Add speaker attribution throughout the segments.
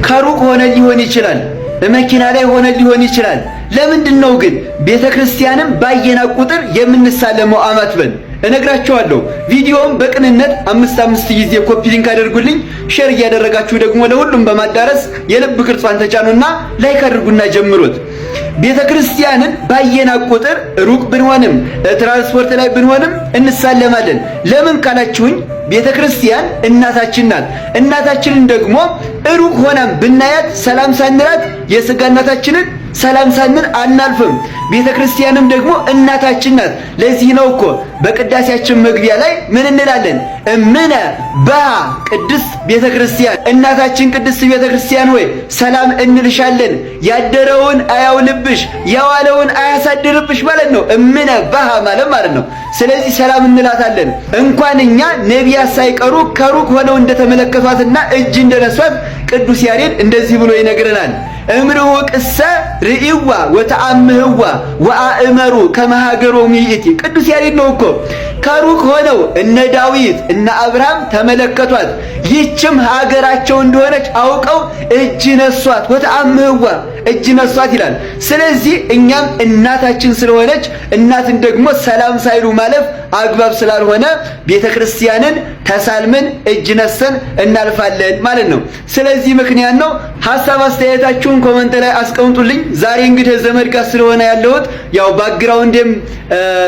Speaker 1: ከሩቅ ሆነ ሊሆን ይችላል፣ በመኪና ላይ ሆነ ሊሆን ይችላል። ለምንድነው ግን ቤተክርስቲያንም ባየና ቁጥር የምንሳለመው? አማትበን እነግራችኋለሁ። ቪዲዮውን በቅንነት 5 ጊዜ ኮፒ ሊንክ አድርጉልኝ። ሼር እያደረጋችሁ ደግሞ ለሁሉም በማዳረስ የልብ ቅርጿን ተጫኑና ላይክ አድርጉና ጀምሩት። ቤተክርስቲያንን ባየና ቁጥር ሩቅ ብንሆንም ትራንስፖርት ላይ ብንሆንም እንሳለማለን። ለምን ካላችሁኝ ቤተክርስቲያን እናታችን ናት። እናታችንን ደግሞ ሩቅ ሆናም ብናያት ሰላም ሳንላት የሥጋ እናታችንን ሰላም ሳንል አናልፍም። ቤተክርስቲያንም ደግሞ እናታችን ናት። ለዚህ ነው እኮ በቅዳሴያችን መግቢያ ላይ ምን እንላለን? እምነ በሃ ቅድስት ቤተክርስቲያን፣ እናታችን ቅድስት ቤተክርስቲያን ሆይ ሰላም እንልሻለን። ያደረውን አያውልብሽ፣ የዋለውን አያሳድርብሽ ማለት ነው። እምነ በሃ ማለት ነው። ስለዚህ ሰላም እንላታለን። እንኳን እኛ ነቢያት ሳይቀሩ ከሩቅ ሆነው እንደተመለከቷትና እጅ እንደነሷት ቅዱስ ያሬድ እንደዚህ ብሎ ይነግረናል። እምርሁ ቅሰ ርኢዋ ወተአምህዋ ወአእመሩ ከመሃገሮሙ ይእቲ። ቅዱስ ያሬድ ነው እኮ ከሩቅ ሆነው እነ ዳዊት እነ አብርሃም ተመለከቷት፣ ይህችም ሀገራቸው እንደሆነች አውቀው እጅ ነሷት። ወተአምህዋ እጅ ነሷት ይላል። ስለዚህ እኛም እናታችን ስለሆነች እናትን ደግሞ ሰላም ሳይሉ ማለፍ አግባብ ስላልሆነ ቤተክርስቲያንን ተሳልመን እጅ ነሰን እናልፋለን ማለት ነው። ስለዚህ ምክንያት ነው። ሐሳብ አስተያየታችሁን ኮሜንት ላይ አስቀምጡልኝ። ዛሬ እንግዲህ ዘመድ ጋር ስለሆነ ያለሁት ያው ባክግራውንድም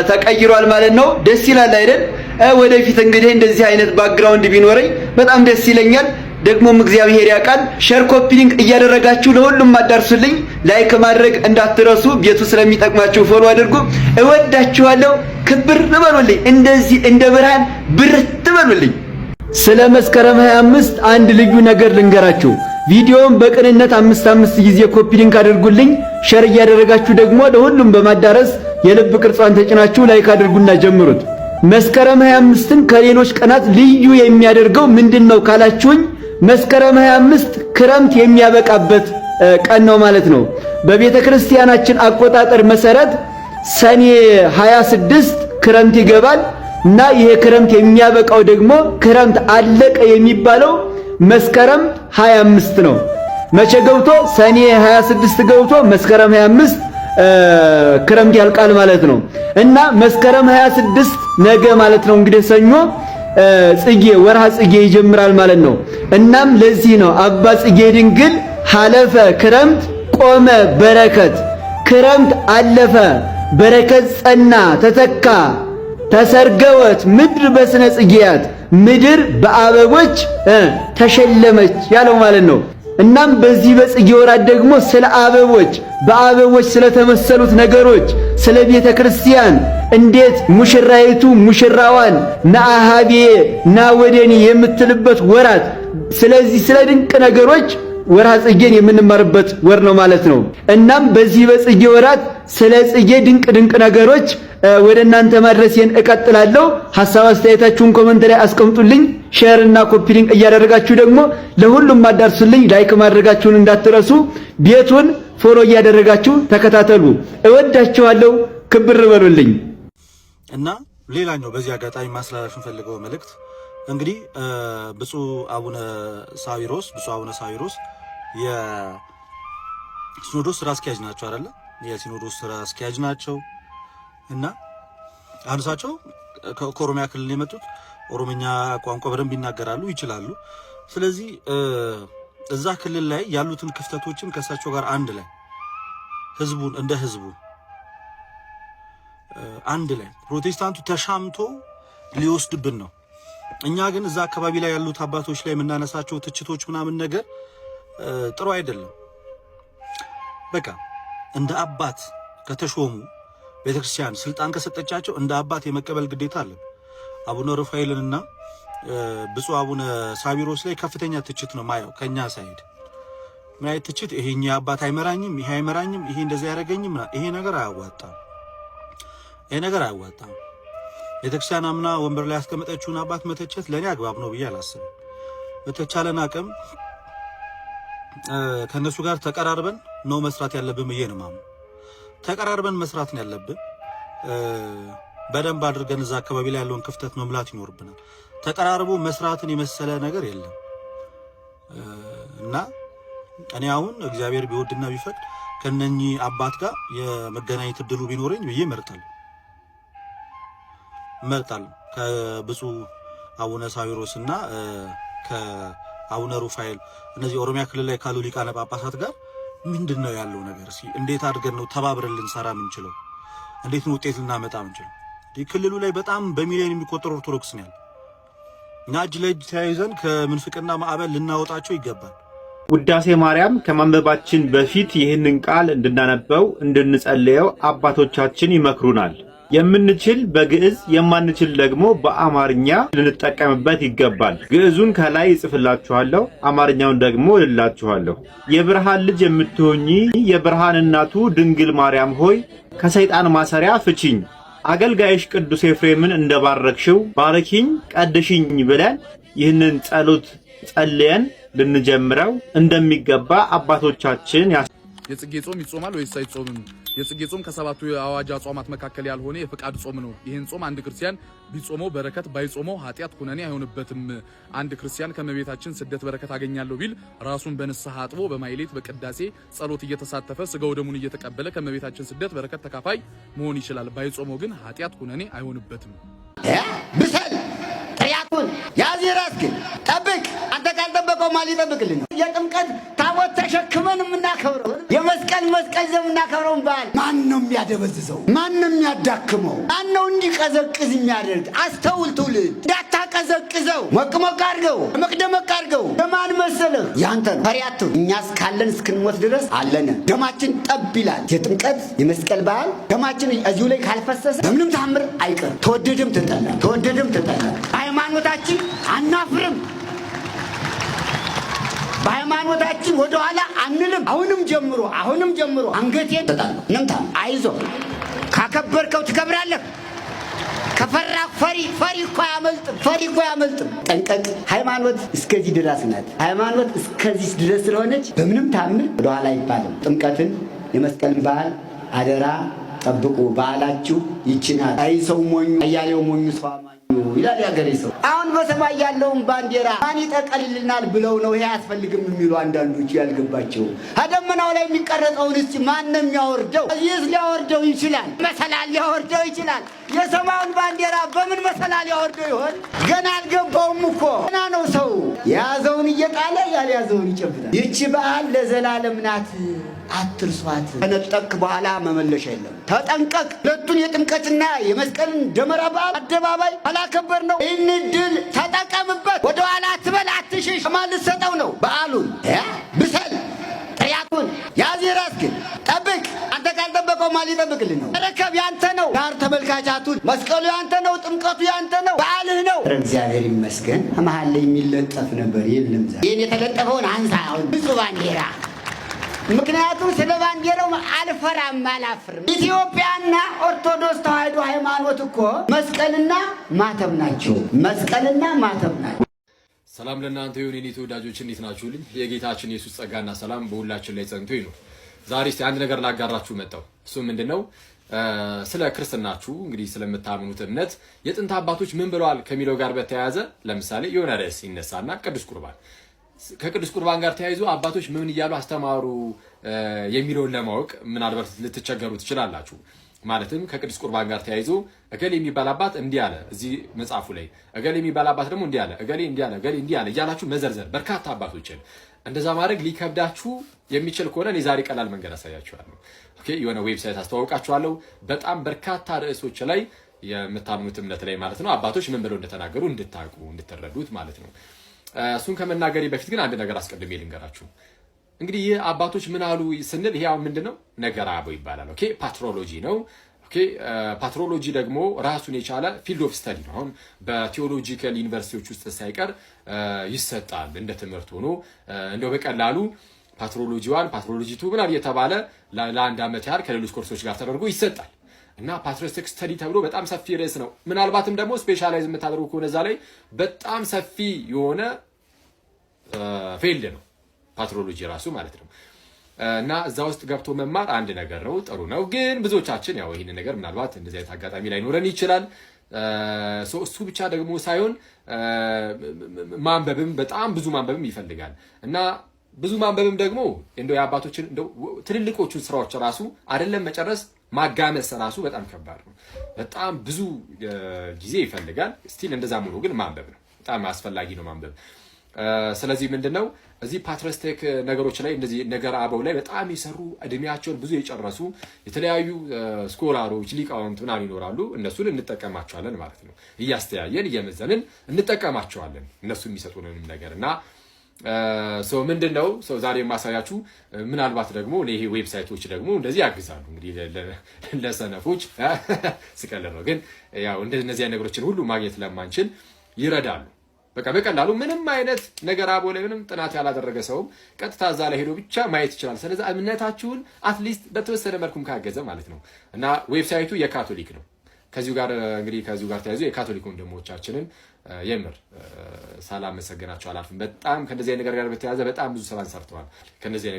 Speaker 1: ተቀይሯል ማለት ነው። ደስ ይላል አይደል? ወደፊት እንግዲህ እንደዚህ አይነት ባክግራውንድ ቢኖረኝ በጣም ደስ ይለኛል። ደግሞም እግዚአብሔር ያውቃል። ሼር ኮፒ ሊንክ እያደረጋችሁ ለሁሉም አዳርሱልኝ። ላይክ ማድረግ እንዳትረሱ። ቤቱ ስለሚጠቅማችሁ ፎሎ አድርጉ። እወዳችኋለሁ። ክብር በሉልኝ። እንደዚህ እንደ ብርሃን ብርት በሉልኝ። ስለ መስከረም 25 አንድ ልዩ ነገር ልንገራችሁ። ቪዲዮውን በቅንነት 5 ጊዜ ኮፒ ሊንክ አድርጉልኝ። ሼር እያደረጋችሁ ደግሞ ለሁሉም በማዳረስ የልብ ቅርጿን ተጭናችሁ ላይክ አድርጉና ጀምሩት። መስከረም 25ን ከሌሎች ቀናት ልዩ የሚያደርገው ምንድነው ካላችሁኝ መስከረም 25 ክረምት የሚያበቃበት ቀን ነው ማለት ነው። በቤተ ክርስቲያናችን አቆጣጠር መሰረት ሰኔ 26 ክረምት ይገባል እና ይሄ ክረምት የሚያበቃው ደግሞ ክረምት አለቀ የሚባለው መስከረም 25 ነው። መቼ ገብቶ ሰኔ 26 ገብቶ መስከረም 25 ክረምት ያልቃል ማለት ነው። እና መስከረም 26 ነገ ማለት ነው እንግዲህ ሰኞ ጽጌ ወርሃ ጽጌ ይጀምራል ማለት ነው። እናም ለዚህ ነው አባ ጽጌ ድንግል ሐለፈ ክረምት ቆመ በረከት፣ ክረምት አለፈ በረከት ጸና ተተካ፣ ተሰርገወት ምድር በስነ ጽጌያት፣ ምድር በአበቦች ተሸለመች ያለው ማለት ነው። እናም በዚህ በጽጌ ወራት ደግሞ ስለ አበቦች በአበቦች ስለተመሰሉት ነገሮች ስለ ቤተ ክርስቲያን እንዴት ሙሽራይቱ ሙሽራዋን ናአሃቤ ና ወደኔ የምትልበት ወራት፣ ስለዚህ ስለ ድንቅ ነገሮች ወርሃ ጽጌን የምንማርበት ወር ነው ማለት ነው። እናም በዚህ በጽጌ ወራት ስለ ጽጌ ድንቅ ነገሮች ወደ እናንተ ማድረሴን እቀጥላለሁ። ሐሳብ አስተያየታችሁን ኮሜንት ላይ አስቀምጡልኝ። ሼር እና ኮፒ ሊንክ እያደረጋችሁ ደግሞ ለሁሉም አዳርሱልኝ። ላይክ ማድረጋችሁን እንዳትረሱ። ቤቱን ፎሎ እያደረጋችሁ ተከታተሉ። እወዳችኋለሁ። ክብር በሉልኝ።
Speaker 2: እና ሌላኛው በዚህ አጋጣሚ ማስተላለፍ እንፈልገው መልእክት እንግዲህ ብፁዕ አቡነ ሳዊሮስ የሲኖዶስ ስራ አስኪያጅ ናቸው አይደለ? የሲኖዶስ ስራ አስኪያጅ ናቸው እና አንሳቸው ከኦሮሚያ ክልል የመጡት ኦሮምኛ ቋንቋ በደንብ ይናገራሉ፣ ይችላሉ። ስለዚህ እዛ ክልል ላይ ያሉትን ክፍተቶችን ከእሳቸው ጋር አንድ ላይ ህዝቡን እንደ ህዝቡ አንድ ላይ ፕሮቴስታንቱ ተሻምቶ ሊወስድብን ነው። እኛ ግን እዛ አካባቢ ላይ ያሉት አባቶች ላይ የምናነሳቸው ትችቶች ምናምን ነገር ጥሩ አይደለም። በቃ እንደ አባት ከተሾሙ ቤተክርስቲያን ስልጣን ከሰጠቻቸው እንደ አባት የመቀበል ግዴታ አለ። አቡነ ሩፋኤልንና ብፁዕ አቡነ ሳዊሮስ ላይ ከፍተኛ ትችት ነው ማየው ከኛ ሳይድ። ምን አይነት ትችት? ይሄኛ አባት አይመራኝም፣ ይሄ አይመራኝም፣ ይሄ እንደዚህ ያደርገኝም። ይሄ ነገር አያዋጣም። ቤተክርስቲያን አምና ወንበር ላይ ያስቀመጠችውን አባት መተቸት ለኔ አግባብ ነው ብዬ አላስብም። በተቻለን አቅም ከነሱ ጋር ተቀራርበን ነው መስራት ያለብን ብዬ ነው ማምነው። ተቀራርበን መስራት ነው ያለብን። በደንብ አድርገን እዛ አካባቢ ላይ ያለውን ክፍተት መምላት ይኖርብናል። ተቀራርቦ መስራትን የመሰለ ነገር የለም እና እኔ አሁን እግዚአብሔር ቢወድና ቢፈቅድ ከነኚህ አባት ጋር የመገናኘት እድሉ ቢኖረኝ ብዬ እመርጣለሁ። ከብፁዕ አቡነ ሳዊሮስ እና ከአቡነ ሩፋኤል እነዚህ ኦሮሚያ ክልል ላይ ካሉ ሊቃነ ጳጳሳት ጋር ምንድነው ያለው ነገር? እስኪ እንዴት አድርገን ነው ተባብረን ልንሰራ የምንችለው? እንዴት ነው ውጤት ልናመጣ የምንችለው? ክልሉ ላይ በጣም በሚሊዮን የሚቆጠሩ ኦርቶዶክስ ነው ያለው። እኛ እጅ ለእጅ ተያይዘን ከምንፍቅና ማዕበል ልናወጣቸው ይገባል።
Speaker 3: ውዳሴ ማርያም ከማንበባችን በፊት ይህንን ቃል እንድናነበው እንድንጸልየው አባቶቻችን ይመክሩናል። የምንችል በግዕዝ የማንችል ደግሞ በአማርኛ ልንጠቀምበት ይገባል። ግዕዙን ከላይ ይጽፍላችኋለሁ፣ አማርኛውን ደግሞ እልላችኋለሁ። የብርሃን ልጅ የምትሆኚ የብርሃን እናቱ ድንግል ማርያም ሆይ ከሰይጣን ማሰሪያ ፍቺኝ፣ አገልጋይሽ ቅዱስ ኤፍሬምን እንደባረክሽው ባረኪኝ ቀድሽኝ ብለን ይህንን ጸሎት ጸልየን ልንጀምረው እንደሚገባ አባቶቻችን
Speaker 4: የጽጌ ጾም ይጾማል ወይስ አይጾምም? የጽጌ ጾም ከሰባቱ የአዋጅ ጾማት መካከል ያልሆነ የፍቃድ ጾም ነው። ይህን ጾም አንድ ክርስቲያን ቢጾመው በረከት፣ ባይጾመው ኃጢአት ኩነኔ አይሆንበትም። አንድ ክርስቲያን ከመቤታችን ስደት በረከት አገኛለሁ ቢል ራሱን በንስሐ አጥቦ በማይሌት በቅዳሴ ጸሎት እየተሳተፈ ስጋው ደሙን እየተቀበለ ከመቤታችን ስደት በረከት ተካፋይ መሆን ይችላል። ባይጾመው ግን ኃጢአት ኩነኔ አይሆንበትም።
Speaker 5: ብሰል ጥሪያቱን ያዝ ራስህን ጠብቅ። አንተ ካልጠበቀው ማን ሊጠብቅልህ ነው? የጥምቀት ታቦት ተሸክመን የምናከብረው የመስቀል ዘብ የምናከብረውን በዓል ማን ነው የሚያደበዝዘው? ማን ነው የሚያዳክመው? ማን ነው እንዲቀዘቅዝ የሚያደርግ? አስተውል ትውልድ፣ እንዳታቀዘቅዘው። ሞቅ አድርገው፣ ደመቅ አድርገው። ለማን መሰለህ? ያንተ ነው። ፈሪያቱን እኛስ ካለን እስክንሞት ድረስ አለን። ደማችን ጠብ ይላል። የጥምቀት የመስቀል በዓል ደማችን እዚሁ ላይ ካልፈሰሰ በምንም ታምር አይቀርም። ተወደደም ተጠላ ሃይማኖታችን አናፍርም። በሃይማኖታችን ወደ ኋላ አንልም። አሁንም ጀምሮ አንገቴን ተጣለው ነምታ አይዞ ካከበርከው ትከብራለህ። ከፈራ ፈሪ እኮ አያመልጥም። ጠንቀቅ። ሃይማኖት እስከዚህ ድረስ ናት። ሃይማኖት እስከዚህ ድረስ ስለሆነች በምንም ታምር ወደ ኋላ አይባልም። ጥምቀትን የመስቀልን በዓል አደራ ጠብቁ። በዓላችሁ ይችናል። አይ ሰው ሞኙ አያሌው ሞኙ ሰው አማኙ ይላል ያገሬ ሰው። አሁን በሰማይ ያለውን ባንዲራ ማን ይጠቀልልናል ብለው ነው ይሄ አያስፈልግም የሚሉ አንዳንዶቹ ያልገባቸው። ከደመናው ላይ የሚቀረጸውን እስቲ ማን ነው የሚያወርደው? እዚህስ ሊያወርደው ይችላል። መሰላል ሊያወርደው ይችላል። የሰማዩን ባንዲራ በምን መሰላል ያወርደው ይሆን? ገና አልገባውም እኮ ገና ነው። ሰው የያዘውን እየጣለ ያልያዘውን ይጨብጣል። ይቺ በዓል ለዘላለም ናት፣ አትርሷት። ከነጠቅ በኋላ መመለሻ የለም። ተጠንቀቅ። ሁለቱን የጥምቀትና የመስቀልን ደመራ በዓል አደባባይ አላከበር ነው። ይህን ድል ተጠቀምበት። ወደ ኋላ አትበል፣ አትሽሽ። ማን ልትሰጠው ነው በዓሉን? ብሰል ጥሪያቱን ያዝ ራስህን ጠብቅ። አንተ ካልጠበቀው ማን ሊጠብቅልህ ነው? ረከብ ያንተ ነው። ዳር ተመልካቻቱን መስቀሉ ያንተ ነው። ጥምቀቱ ያንተ ነው። በዓልህ ነው። እግዚአብሔር ይመስገን። መሀል ላይ የሚለጠፍ ነበር፣ የለም። ይህን የተለጠፈውን አንሳ። አሁን ብፁዕ ባንዲራ ምክንያቱም ስለ ባንዲራው አላፍርም። ኢትዮጵያና ኦርቶዶክስ ተዋሕዶ ሃይማኖት እኮ መስቀልና ማተብ ናቸው።
Speaker 6: ሰላም ለእናንተ ይሁን የኔ ተወዳጆች፣ እንዴት ናችሁልኝ? የጌታችን ኢየሱስ ጸጋና ሰላም በሁላችን ላይ ጸንቶ ይኑር። ዛሬ እስቲ አንድ ነገር ላጋራችሁ መጣሁ። እሱ ምንድነው? ስለ ክርስትናችሁ እንግዲህ ስለምታምኑት እምነት የጥንት አባቶች ምን ብለዋል ከሚለው ጋር በተያያዘ ለምሳሌ የሆነ ርዕስ ይነሳና ቅዱስ ቁርባን ከቅዱስ ቁርባን ጋር ተያይዞ አባቶች ምን እያሉ አስተማሩ የሚለውን ለማወቅ ምናልባት ልትቸገሩ ትችላላችሁ። ማለትም ከቅዱስ ቁርባን ጋር ተያይዞ እገሌ የሚባል አባት እንዲህ አለ፣ እዚህ መጽሐፉ ላይ እገሌ የሚባል አባት ደግሞ እንዲህ አለ፣ እገሌ እንዲህ አለ፣ እገሌ እንዲህ አለ እያላችሁ መዘርዘር በርካታ አባቶችን እንደዛ ማድረግ ሊከብዳችሁ የሚችል ከሆነ እኔ ዛሬ ቀላል መንገድ አሳያችኋለሁ። ኦኬ፣ የሆነ ዌብሳይት አስተዋውቃችኋለሁ። በጣም በርካታ ርዕሶች ላይ የምታምኑት እምነት ላይ ማለት ነው አባቶች ምን ብለው እንደተናገሩ እንድታውቁ እንድትረዱት ማለት ነው። እሱን ከመናገሬ በፊት ግን አንድ ነገር አስቀድሜ ልንገራችሁ። እንግዲህ ይህ አባቶች ምን አሉ ስንል ይሄ አሁን ምንድነው? ነገረ አበው ይባላል። ኦኬ፣ ፓትሮሎጂ ነው። ኦኬ፣ ፓትሮሎጂ ደግሞ ራሱን የቻለ ፊልድ ኦፍ ስተዲ ነው። አሁን በቴዎሎጂካል ዩኒቨርሲቲዎች ውስጥ ሳይቀር ይሰጣል እንደ ትምህርት ሆኖ እንደው በቀላሉ ፓትሮሎጂ 1 ፓትሮሎጂ 2 ምናምን እየተባለ ለአንድ ዓመት ያህል ከሌሎች ኮርሶች ጋር ተደርጎ ይሰጣል። እና ፓትሪስቲክ ስተዲ ተብሎ በጣም ሰፊ ርዕስ ነው። ምናልባትም ደግሞ ስፔሻላይዝ የምታደርጉ ከሆነ እዛ ላይ በጣም ሰፊ የሆነ ፊልድ ነው ፓትሮሎጂ ራሱ ማለት ነው። እና እዛ ውስጥ ገብቶ መማር አንድ ነገር ነው፣ ጥሩ ነው። ግን ብዙዎቻችን ያው ይሄን ነገር ምናልባት እንደዚህ አይነት አጋጣሚ ላይኖረን ይችላል። እሱ ብቻ ደግሞ ሳይሆን ማንበብም በጣም ብዙ ማንበብም ይፈልጋል። እና ብዙ ማንበብም ደግሞ እንደው የአባቶችን እንደው ትልልቆቹን ስራዎች ራሱ አይደለም መጨረስ ማጋመስ ራሱ በጣም ከባድ ነው። በጣም ብዙ ጊዜ ይፈልጋል። ስቲል እንደዛ ሙሉ ግን ማንበብ ነው በጣም አስፈላጊ ነው ማንበብ። ስለዚህ ምንድነው እዚህ ፓትሪስቲክ ነገሮች ላይ እንደዚህ ነገር አበው ላይ በጣም የሰሩ እድሜያቸውን ብዙ የጨረሱ የተለያዩ ስኮላሮች ሊቃውንት ምናምን ይኖራሉ። እነሱን እንጠቀማቸዋለን ማለት ነው። እያስተያየን እየመዘንን እንጠቀማቸዋለን እነሱ የሚሰጡንም ነገርና ምንድነው ዛሬ ማሳያችሁ ምናልባት ደግሞ ይሄ ዌብሳይቶች ደግሞ እንደዚህ ያግዛሉ እንግዲህ ለሰነፎች ስቀለር ነው። ግን ያው እንደነዚህ ነገሮችን ሁሉ ማግኘት ለማንችል ይረዳሉ። በቃ በቀላሉ ምንም አይነት ነገር አቦ ላይ ምንም ጥናት ያላደረገ ሰው ቀጥታ እዛ ላይ ሄዶ ብቻ ማየት ይችላል። ስለዚህ እምነታችሁን አትሊስት በተወሰነ መልኩም ካገዘ ማለት ነው። እና ዌብሳይቱ የካቶሊክ ነው። ከዚሁ ጋር ተያይዞ የካቶሊክ ወንድሞቻችንን የምር ሳላመሰግናቸው አላልፍም። በጣም ከነዚህ ነገር ጋር በተያያዘ በጣም ብዙ ስራን ሰርተዋል። ከነዚህ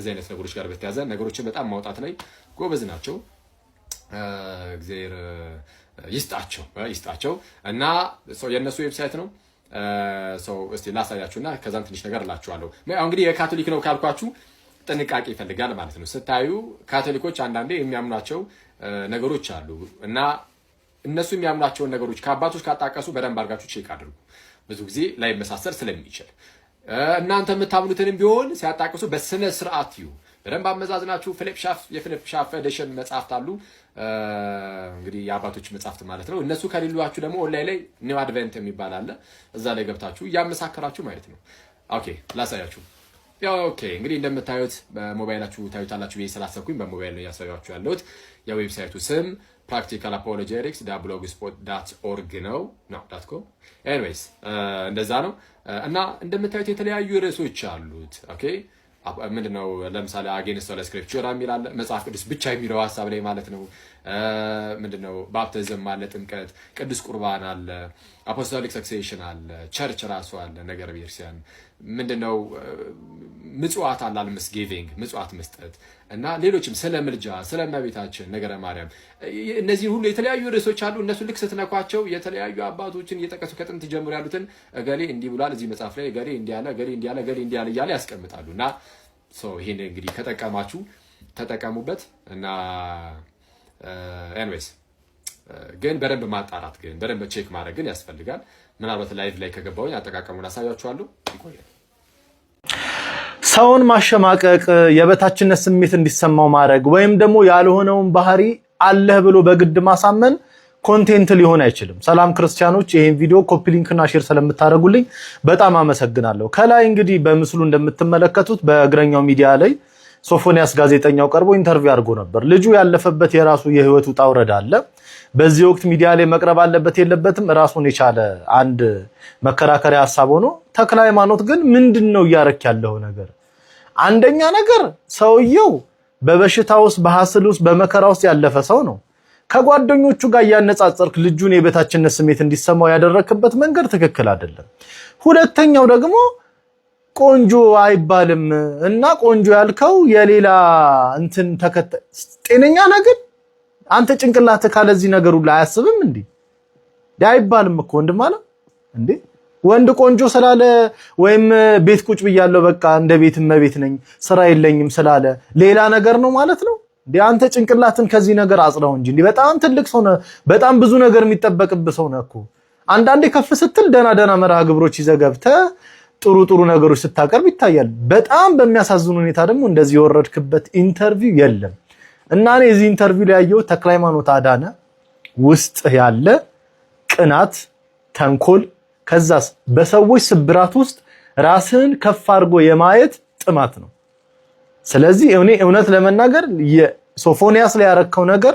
Speaker 6: አይነት ነገሮች ጋር በተያያዘ ነገሮችን በጣም ማውጣት ላይ ጎበዝ ናቸው። እግዚአብሔር ይስጣቸው እና የነሱ ዌብሳይት ነው። እስቲ ላሳያችሁና ከዛም ትንሽ ነገር እላችኋለሁ። እንግዲህ የካቶሊክ ነው ካልኳችሁ ጥንቃቄ ይፈልጋል ማለት ነው። ስታዩ ካቶሊኮች አንዳንዴ የሚያምኗቸው ነገሮች አሉ እና እነሱ የሚያምኗቸውን ነገሮች ከአባቶች ካጣቀሱ በደንብ አድርጋችሁ ቼክ አድርጉ። ብዙ ጊዜ ላይ መሳሰል ስለሚችል እናንተ የምታምኑትንም ቢሆን ሲያጣቅሱ በስነ ስርዓት ይዩ በደንብ አመዛዝናችሁ። የፊሊፕ ሻፍ ኤዲሽን መጽሐፍት አሉ እንግዲህ የአባቶች መጽሐፍት ማለት ነው። እነሱ ከሌሏችሁ ደግሞ ኦንላይን ላይ ኒው አድቨንት የሚባል አለ። እዛ ላይ ገብታችሁ እያመሳከራችሁ ማለት ነው። ኦኬ ላሳያችሁ። ኦኬ እንግዲህ እንደምታዩት በሞባይላችሁ ታዩታላችሁ ብዬ ስላሰብኩኝ በሞባይል ነው ያሳያችሁ ያለሁት። የዌብሳይቱ ስም practical apologetics blogspot.org ነው .com ኤኒዌይስ እንደዛ ነው። እና እንደምታዩት የተለያዩ ርዕሶች አሉት። ኦኬ ምንድነው ለምሳሌ አጌንስት ዘ ስክሪፕቸር የሚል አለ። መጽሐፍ ቅዱስ ብቻ የሚለው ሐሳብ ላይ ማለት ነው። ምንድነው ባፕቲዝም አለ፣ ጥምቀት፣ ቅዱስ ቁርባን አለ፣ አፖስቶሊክ ሰክሴሽን አለ፣ ቸርች ራሱ አለ፣ ነገር ቤተክርስቲያን ምንድነው ምጽዋት አለ፣ አልምስ ጊቪንግ ምጽዋት መስጠት እና ሌሎችም ስለ ምልጃ፣ ስለ እመቤታችን ነገረ ማርያም እነዚህ ሁሉ የተለያዩ ርዕሶች አሉ። እነሱ ልክ ስትነኳቸው የተለያዩ አባቶችን እየጠቀሱ ከጥንት ጀምሮ ያሉትን እገሌ እንዲህ ብሏል እዚህ መጽሐፍ ላይ እገሌ እንዲህ ያለ እገሌ እንዲህ ያለ እገሌ እንዲህ ያለ እያለ ያስቀምጣሉና ይሄን እንግዲህ ከጠቀማችሁ ተጠቀሙበት እና ኤኒዌይስ ግን በደንብ ማጣራት ግን በደንብ ቼክ ማድረግ ግን ያስፈልጋል። ምናልባት ላይቭ ላይ ከገባሁኝ አጠቃቀሙን አሳያችኋለሁ። ይቆያል።
Speaker 7: ሰውን ማሸማቀቅ፣ የበታችነት ስሜት እንዲሰማው ማድረግ ወይም ደግሞ ያልሆነውን ባህሪ አለህ ብሎ በግድ ማሳመን ኮንቴንት ሊሆን አይችልም። ሰላም ክርስቲያኖች፣ ይሄን ቪዲዮ ኮፒ ሊንክ እና ሼር ስለምታደርጉልኝ በጣም አመሰግናለሁ። ከላይ እንግዲህ በምስሉ እንደምትመለከቱት በእግረኛው ሚዲያ ላይ ሶፎንያስ ጋዜጠኛው ቀርቦ ኢንተርቪው አድርጎ ነበር። ልጁ ያለፈበት የራሱ የህይወት ውጣ ውረድ አለ። በዚህ ወቅት ሚዲያ ላይ መቅረብ አለበት የለበትም ራሱን የቻለ አንድ መከራከሪያ ሐሳብ ሆኖ፣ ተክለ ሃይማኖት ግን ምንድነው እያረክ ያለው ነገር? አንደኛ ነገር ሰውየው በበሽታ ውስጥ በሐስል ውስጥ በመከራ ውስጥ ያለፈ ሰው ነው። ከጓደኞቹ ጋር ያነጻጸርክ ልጁን የበታችነት ስሜት እንዲሰማው ያደረክበት መንገድ ትክክል አይደለም። ሁለተኛው ደግሞ ቆንጆ አይባልም እና ቆንጆ ያልከው የሌላ እንትን ተከታይ ጤነኛ ነገር አንተ ጭንቅላት ካለዚህ ነገር ሁሉ አያስብም እንዴ? አይባልም እኮ ወንድም አለ እንዴ? ወንድ ቆንጆ ስላለ ወይም ቤት ቁጭ ብያለሁ በቃ እንደ ቤት እመቤት ነኝ ስራ የለኝም ስላለ ሌላ ነገር ነው ማለት ነው እንዴ? አንተ ጭንቅላትን ከዚህ ነገር አጽዳው እንጂ እንዴ! በጣም ትልቅ ሰው ነህ። በጣም ብዙ ነገር የሚጠበቅብህ ሰው ነህ እኮ። አንዳንዴ ከፍ ስትል ደና መርሃ ግብሮች ይዘገብተህ ጥሩ ነገሮች ስታቀርብ ይታያል። በጣም በሚያሳዝን ሁኔታ ደግሞ እንደዚህ የወረድክበት ኢንተርቪው የለም እና እኔ እዚህ ኢንተርቪው ላይ ያየው ተክለ ሃይማኖት አዳነ ውስጥ ያለ ቅናት፣ ተንኮል፣ ከዛስ በሰዎች ስብራት ውስጥ ራስን ከፍ አድርጎ የማየት ጥማት ነው። ስለዚህ እኔ እውነት ለመናገር የሶፎንያስ ላይ ያረከው ነገር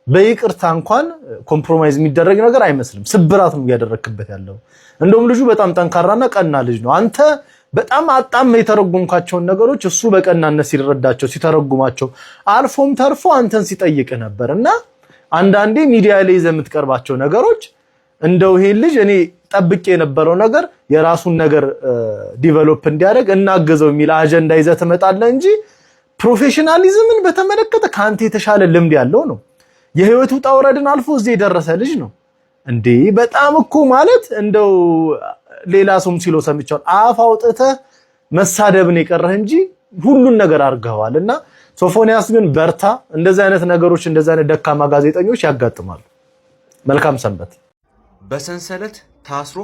Speaker 7: በይቅርታ እንኳን ኮምፕሮማይዝ የሚደረግ ነገር አይመስልም። ስብራት ነው ያደረክበት ያለው። እንደውም ልጁ በጣም ጠንካራና ቀና ልጅ ነው። አንተ በጣም አጣም የተረጎምካቸውን ነገሮች እሱ በቀናነት ሲረዳቸው ሲተረጉማቸው አልፎም ተርፎ አንተን ሲጠይቅ ነበርና አንዳንዴ ሚዲያ ላይ የምትቀርባቸው ነገሮች እንደው ይሄን ልጅ እኔ ጠብቄ የነበረው ነገር የራሱን ነገር ዲቨሎፕ እንዲያደርግ እናገዘው የሚል አጀንዳ ይዘህ ትመጣለህ እንጂ ፕሮፌሽናሊዝምን በተመለከተ ካንተ የተሻለ ልምድ ያለው ነው። የህይወት ውጣ ውረድን አልፎ እዚህ የደረሰ ልጅ ነው እንዴ! በጣም እኮ ማለት እንደው ሌላ ሰውም ሲሎ ሰምቻለሁ። አፍ አውጥተህ መሳደብን የቀረህ እንጂ ሁሉን ነገር አድርገዋልና ሶፎንያስ ግን በርታ። እንደዚህ አይነት ነገሮች እንደዚህ አይነት ደካማ ጋዜጠኞች ያጋጥማሉ። መልካም ሰንበት።
Speaker 8: በሰንሰለት ታስሮ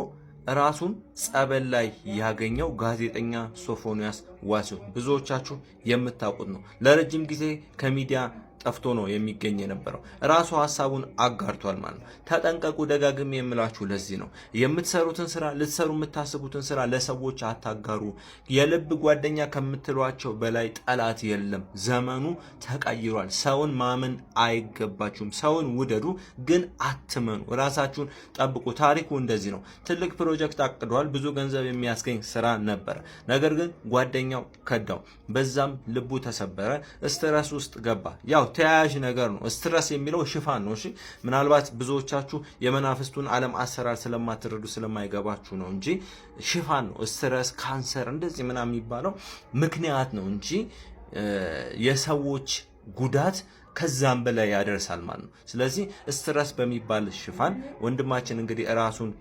Speaker 8: ራሱን ጸበል ላይ ያገኘው ጋዜጠኛ ሶፎንያስ ዋሲሁን ብዙዎቻችሁ የምታውቁት ነው። ለረጅም ጊዜ ከሚዲያ ጠፍቶ ነው የሚገኝ የነበረው። ራሱ ሐሳቡን አጋርቷል ማለት ነው። ተጠንቀቁ። ደጋግሜ የምላችሁ ለዚህ ነው። የምትሰሩትን ስራ ልትሰሩ የምታስቡትን ስራ ለሰዎች አታጋሩ። የልብ ጓደኛ ከምትሏቸው በላይ ጠላት የለም። ዘመኑ ተቀይሯል። ሰውን ማመን አይገባችሁም። ሰውን ውደዱ ግን አትመኑ። ራሳችሁን ጠብቁ። ታሪኩ እንደዚህ ነው። ትልቅ ፕሮጀክት አቅዷል። ብዙ ገንዘብ የሚያስገኝ ስራ ነበረ። ነገር ግን ጓደኛው ከዳው። በዛም ልቡ ተሰበረ። ስትረስ ውስጥ ገባ። ያው ተያያዥ ነገር ነው። ስትረስ የሚለው ሽፋን ነው። እሺ ምናልባት ብዙዎቻችሁ የመናፍስቱን ዓለም አሰራር ስለማትረዱ ስለማይገባችሁ ነው እንጂ ሽፋን ነው። ስትረስ፣ ካንሰር እንደዚህ ምናምን የሚባለው ምክንያት ነው እንጂ የሰዎች ጉዳት ከዛም በላይ ያደርሳል ማለት ነው። ስለዚህ ስትረስ በሚባል ሽፋን ወንድማችን እንግዲህ ራሱን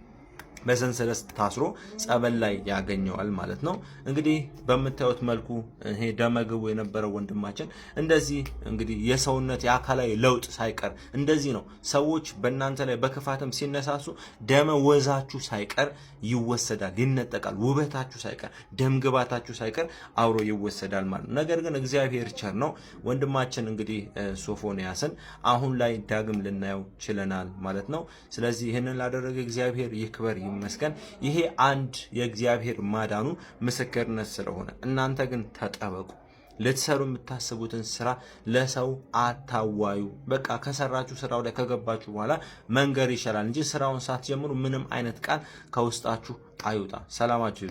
Speaker 8: በሰንሰለት ታስሮ ጸበል ላይ ያገኘዋል ማለት ነው። እንግዲህ በምታዩት መልኩ ይሄ ደመግቡ የነበረው ወንድማችን እንደዚህ እንግዲህ የሰውነት የአካላዊ ለውጥ ሳይቀር እንደዚህ ነው። ሰዎች በእናንተ ላይ በክፋትም ሲነሳሱ ደመ ወዛችሁ ሳይቀር ይወሰዳል፣ ይነጠቃል። ውበታችሁ ሳይቀር ደምግባታችሁ ሳይቀር አብሮ ይወሰዳል ማለት ነው። ነገር ግን እግዚአብሔር ቸር ነው። ወንድማችን እንግዲህ ሶፎንያስን አሁን ላይ ዳግም ልናየው ችለናል ማለት ነው። ስለዚህ ይህንን ላደረገ እግዚአብሔር ይክበር ይመስገን። ይሄ አንድ የእግዚአብሔር ማዳኑ ምስክርነት ስለሆነ እናንተ ግን ተጠበቁ። ልትሰሩ የምታስቡትን ስራ ለሰው አታዋዩ። በቃ ከሰራችሁ ስራው ላይ ከገባችሁ በኋላ መንገር ይሻላል እንጂ ስራውን ሳትጀምሩ ምንም አይነት ቃል ከውስጣችሁ አይውጣ። ሰላማችሁ